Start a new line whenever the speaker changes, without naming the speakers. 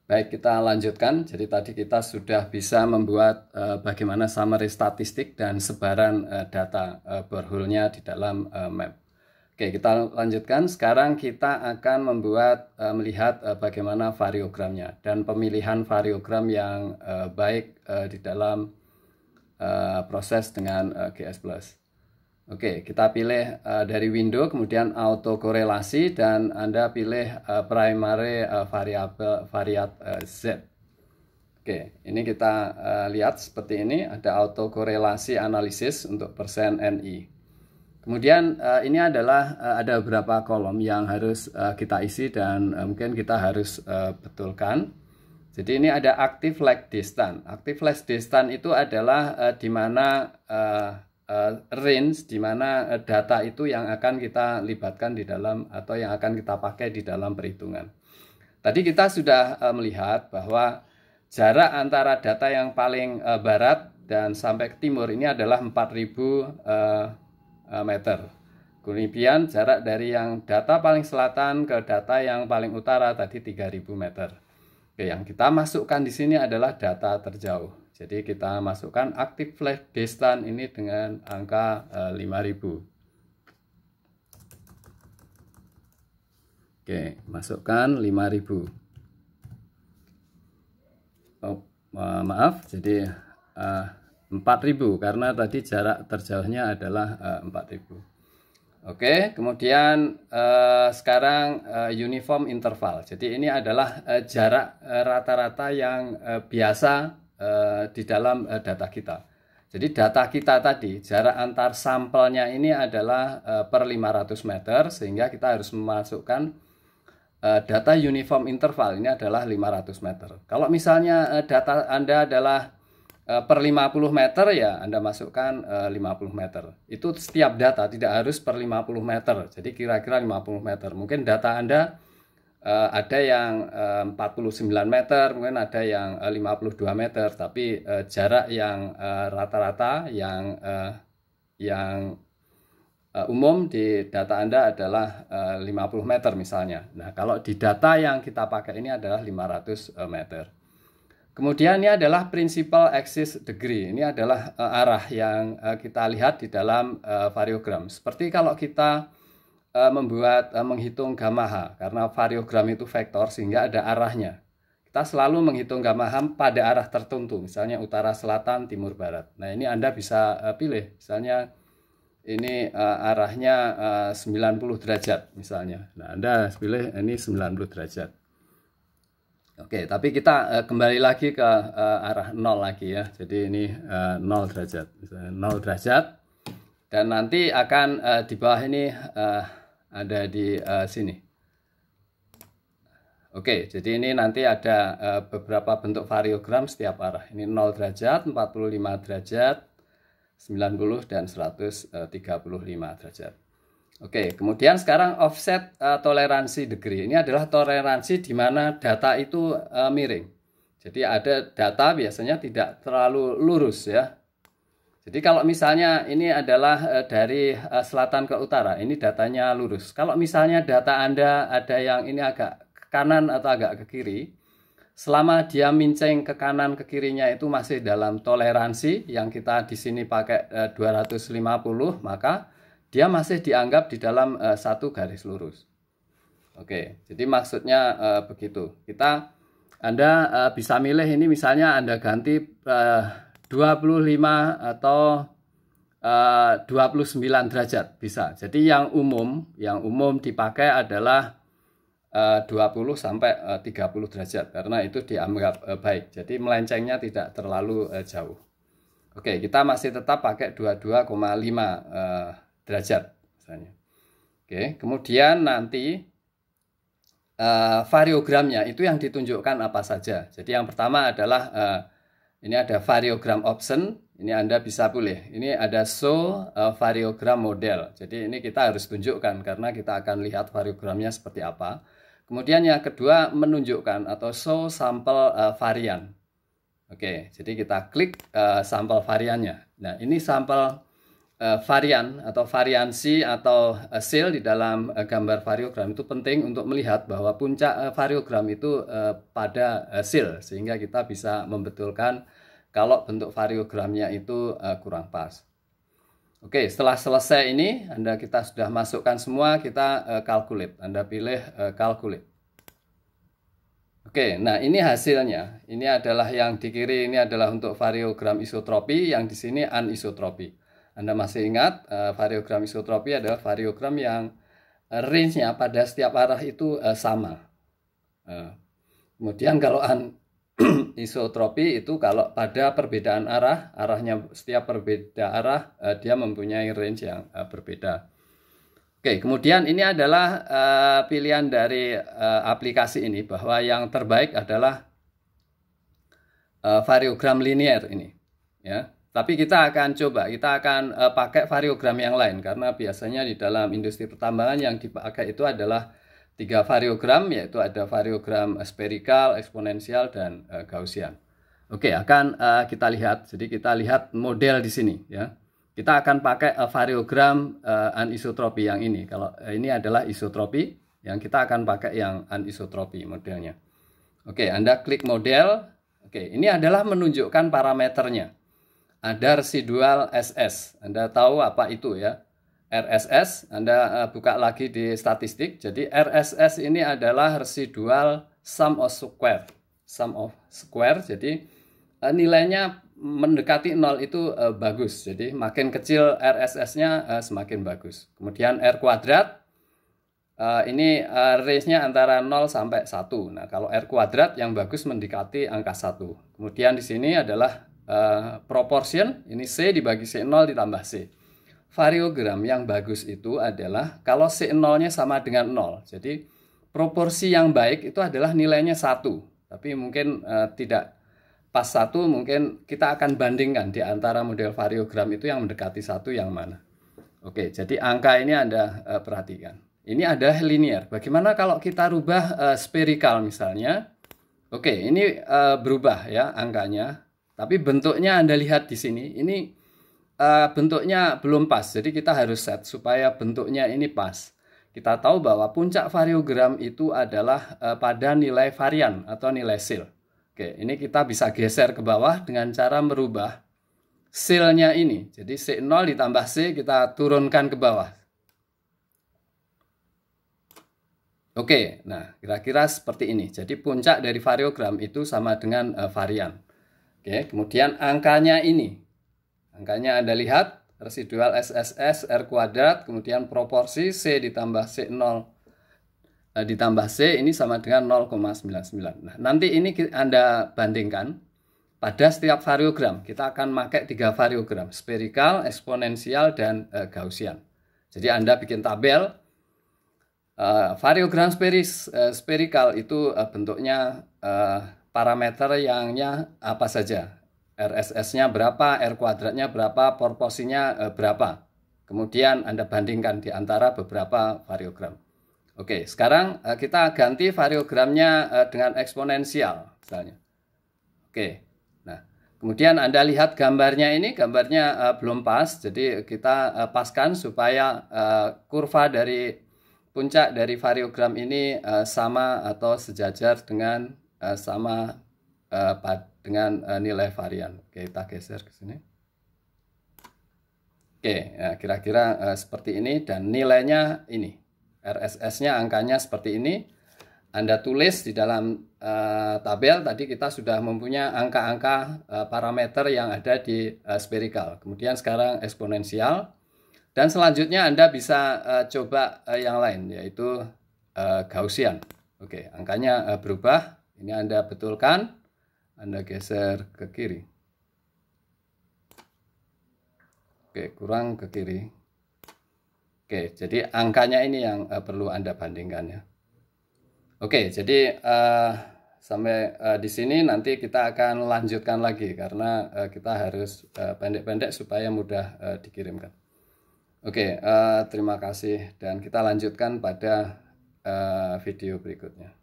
Baik, kita lanjutkan. Jadi tadi kita sudah bisa membuat bagaimana summary statistik dan sebaran data borehole-nya di dalam map. Oke, kita lanjutkan. Sekarang kita akan membuat melihat bagaimana variogramnya dan pemilihan variogram yang baik di dalam proses dengan GS Plus. Oke, kita pilih dari window, kemudian auto korelasi, dan Anda pilih primary variat Z. Oke, ini kita lihat seperti ini, ada auto korelasi analisis untuk persen NI. Kemudian ini adalah ada beberapa kolom yang harus kita isi dan mungkin kita harus betulkan. Jadi ini ada active lag distance. Active lag distance itu adalah di mana range di mana data itu yang akan kita libatkan di dalam atau yang akan kita pakai di dalam perhitungan. Tadi kita sudah melihat bahwa jarak antara data yang paling barat dan sampai ke timur ini adalah 4000 meter. Kemudian jarak dari yang data paling selatan ke data yang paling utara tadi 3000 meter. Oke, yang kita masukkan di sini adalah data terjauh. Jadi kita masukkan active lag distance ini dengan angka 5000. Oke, masukkan 5000. Oh, maaf, jadi 4000 karena tadi jarak terjauhnya adalah 4000. Oke, kemudian sekarang uniform interval. Jadi ini adalah jarak rata-rata yang biasa di dalam data kita. Jadi data kita tadi, jarak antar sampelnya ini adalah per 500 meter, sehingga kita harus memasukkan data uniform interval ini adalah 500 meter. Kalau misalnya data Anda adalah per 50 meter, ya Anda masukkan 50 meter. Itu setiap data, tidak harus per 50 meter. Jadi kira-kira 50 meter. Mungkin data Anda ada yang 49 meter, mungkin ada yang 52 meter, tapi jarak yang rata-rata yang umum di data Anda adalah 50 meter misalnya. Nah, kalau di data yang kita pakai ini adalah 500 meter. Kemudian ini adalah principal axis degree. Ini adalah arah yang kita lihat di dalam variogram. Seperti kalau kita menghitung gamma H, karena variogram itu vektor sehingga ada arahnya. Kita selalu menghitung gamma H pada arah tertentu, misalnya utara, selatan, timur, barat. Nah, ini Anda bisa pilih, misalnya ini arahnya 90 derajat misalnya. Nah, Anda pilih ini 90 derajat. Oke, tapi kita kembali lagi ke arah 0 lagi ya. Jadi ini 0 derajat, misalnya 0 derajat. Dan nanti akan di bawah ini ada di sini. Oke, jadi ini nanti ada beberapa bentuk variogram setiap arah. Ini 0 derajat, 45 derajat, 90 dan 135 derajat. Oke, kemudian sekarang offset toleransi degree. Ini adalah toleransi di mana data itu miring. Jadi ada data biasanya tidak terlalu lurus ya. Jadi kalau misalnya ini adalah dari selatan ke utara, ini datanya lurus. Kalau misalnya data Anda ada yang ini agak ke kanan atau agak ke kiri, selama dia minceng ke kanan ke kirinya itu masih dalam toleransi yang kita di sini pakai 250, maka dia masih dianggap di dalam satu garis lurus. Oke, jadi maksudnya begitu. Anda bisa milih ini, misalnya Anda ganti 25 atau 29 derajat bisa. Jadi yang umum dipakai adalah 20 sampai 30 derajat karena itu dianggap baik. Jadi melencengnya tidak terlalu jauh. Oke, kita masih tetap pakai 22,5 derajat misalnya. Oke, kemudian nanti variogramnya itu yang ditunjukkan apa saja. Jadi yang pertama adalah ini ada variogram option. Ini Anda bisa pilih. Ini ada show variogram model. Jadi ini kita harus tunjukkan karena kita akan lihat variogramnya seperti apa. Kemudian yang kedua menunjukkan atau show sampel varian. Oke, jadi kita klik sampel variannya. Nah, ini sampel varian atau variansi atau seal di dalam gambar variogram itu penting untuk melihat bahwa puncak variogram itu pada seal, sehingga kita bisa membetulkan kalau bentuk variogramnya itu kurang pas. Oke, setelah selesai ini, kita sudah masukkan semua, kita calculate. Anda pilih calculate. Oke, nah ini hasilnya. Ini adalah yang di kiri, ini adalah untuk variogram isotropi, yang di sini anisotropi. Anda masih ingat, variogram isotropi adalah variogram yang range-nya pada setiap arah itu sama. Kemudian kalau isotropi itu kalau pada perbedaan arah, arahnya setiap berbeda arah, dia mempunyai range yang berbeda. Oke, kemudian ini adalah pilihan dari aplikasi ini, bahwa yang terbaik adalah variogram linear ini, ya. Tapi kita akan coba, kita akan pakai variogram yang lain, karena biasanya di dalam industri pertambangan yang dipakai itu adalah 3 variogram, yaitu ada variogram spherical, eksponensial, dan Gaussian. Oke, akan kita lihat. Jadi kita lihat model di sini, ya. Kita akan pakai variogram anisotropi yang ini. Kalau ini adalah isotropi, yang kita akan pakai yang anisotropi modelnya. Oke, Anda klik model. Oke, ini adalah menunjukkan parameternya. Ada residual SS. Anda tahu apa itu, ya? RSS, Anda buka lagi di statistik. Jadi RSS ini adalah residual sum of square. Sum of square, jadi nilainya mendekati 0 itu bagus. Jadi makin kecil RSS-nya semakin bagus. Kemudian R kuadrat, ini range-nya antara 0 sampai 1. Nah, kalau R kuadrat yang bagus mendekati angka 1. Kemudian di sini adalah proportion, ini C dibagi C0 ditambah C. Variogram yang bagus itu adalah kalau C0-nya sama dengan 0. Jadi proporsi yang baik itu adalah nilainya 1. Tapi mungkin tidak pas 1, mungkin kita akan bandingkan di antara model variogram itu yang mendekati 1 yang mana. Oke, jadi angka ini Anda perhatikan. Ini adalah linear. Bagaimana kalau kita rubah spherical misalnya? Oke, ini berubah ya angkanya. Tapi bentuknya Anda lihat di sini, ini bentuknya belum pas. Jadi kita harus set supaya bentuknya ini pas. Kita tahu bahwa puncak variogram itu adalah pada nilai varian atau nilai seal. Oke, ini kita bisa geser ke bawah dengan cara merubah seal-nya ini. Jadi C0 ditambah C kita turunkan ke bawah. Oke, nah kira-kira seperti ini. Jadi puncak dari variogram itu sama dengan varian. Oke, kemudian angkanya ini. Angkanya Anda lihat, residual SSS R kuadrat, kemudian proporsi C ditambah C0 ditambah C ini sama dengan 0,99. Nah, nanti ini Anda bandingkan pada setiap variogram. Kita akan pakai 3 variogram, spherical, eksponensial, dan Gaussian. Jadi Anda bikin tabel. Variogram spherical itu bentuknya parameter yangnya apa saja, RSS-nya berapa, R kuadratnya berapa, proporsinya berapa. Kemudian Anda bandingkan di antara beberapa variogram. Oke, sekarang kita ganti variogramnya dengan eksponensial misalnya. Oke, nah kemudian Anda lihat gambarnya ini, gambarnya belum pas. Jadi kita paskan supaya kurva dari puncak dari variogram ini sama atau sejajar dengan dengan nilai varian. Oke, kita geser ke sini. Oke, ya, kira-kira seperti ini, dan nilainya ini. RSS-nya angkanya seperti ini. Anda tulis di dalam tabel. Tadi kita sudah mempunyai angka-angka parameter yang ada di spherical. Kemudian sekarang eksponensial. Dan selanjutnya Anda bisa coba yang lain, yaitu Gaussian. Oke, angkanya berubah. Ini Anda betulkan, Anda geser ke kiri. Oke, kurang ke kiri. Oke, jadi angkanya ini yang perlu Anda bandingkan ya. Oke, jadi sampai di sini nanti kita akan lanjutkan lagi, karena kita harus pendek-pendek supaya mudah dikirimkan. Oke, terima kasih, dan kita lanjutkan pada video berikutnya.